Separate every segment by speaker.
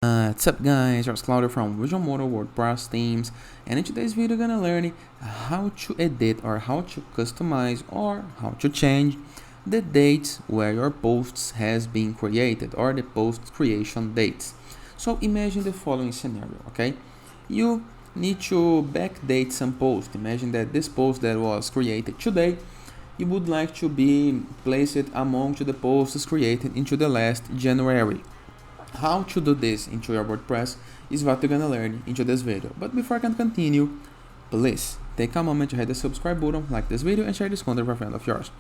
Speaker 1: What's up guys, it's Claudio from Visual Modo WordPress themes, and in today's video we're gonna learn how to edit or how to customize or how to change the dates where your posts has been created or the post creation dates. So imagine the following scenario, okay? You need to backdate some post. Imagine that this post that was created today, you would like to be placed among the posts created into the last January. How to do this into your WordPress is what you're gonna learn into this video. But before I can continue, please take a moment to hit the subscribe button, like this video, and share this content with a friend of yours.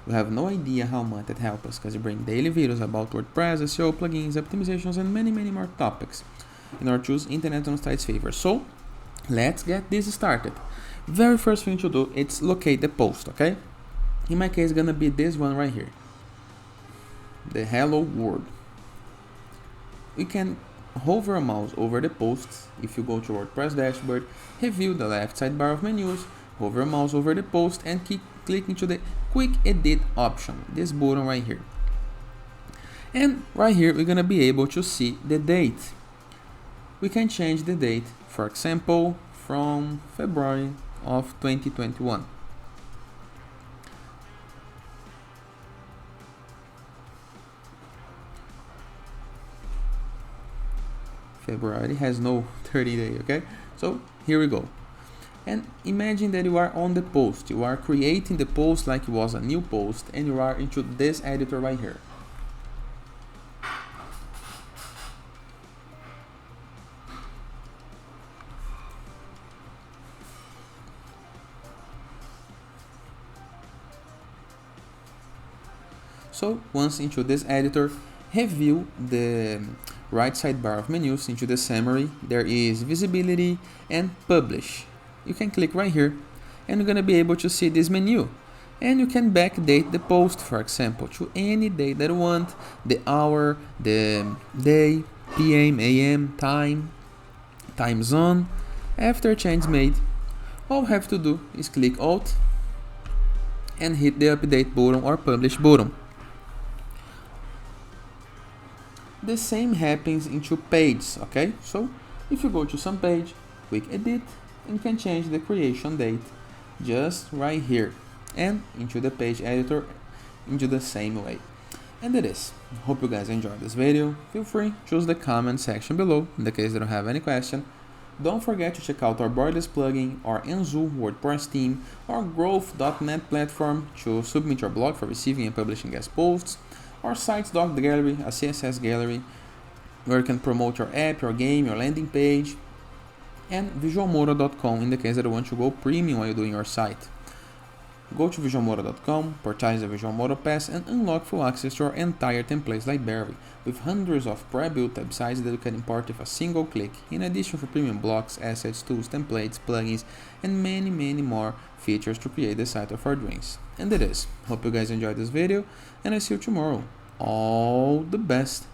Speaker 1: You have no idea how much it helps us, because we bring daily videos about WordPress, SEO, plugins, optimizations, and many more topics in order to choose internet on sites favor. So let's get this started. Very first thing to do is locate the post, okay? In my case, it's gonna be this one right here, the hello world. We can hover a mouse over the posts. If you go to WordPress Dashboard, review the left sidebar of menus, hover a mouse over the post and click into the Quick Edit option, this button right here. And right here, we're gonna be able to see the date. We can change the date, for example, from February of 2021. February has no 30 day, okay? So here we go. And imagine that you are on the post. You are creating the post like it was a new post, and you are into this editor right here. So once into this editor, review the right sidebar of menus. Into the summary, there is visibility and publish. You can click right here and you're gonna be able to see this menu, and you can backdate the post, for example, to any date that you want, the hour, the day, PM, AM, time zone. After change made, all you have to do is click Alt and hit the update button or publish button. The same happens into pages, okay? So if you go to some page, quick edit, and can change the creation date just right here and into the page editor into the same way. And that is. Hope you guys enjoyed this video. Feel free to choose the comment section below in the case you don't have any question. Don't forget to check out our Borderless plugin, our Enzo WordPress theme, our Growth.net platform to submit your blog for receiving and publishing guest posts, our Sites Doc Gallery, a CSS gallery where you can promote your app, your game, your landing page, and visualmodo.com in the case that you want to go premium while you're doing your site. Go to visualmodo.com, purchase the Visual Modo Pass, and unlock full access to our entire templates library with hundreds of pre-built websites that you can import with a single click, in addition to premium blocks, assets, tools, templates, plugins, and many more features to create the site of our dreams. And that is. Hope you guys enjoyed this video, and I see you tomorrow. All the best.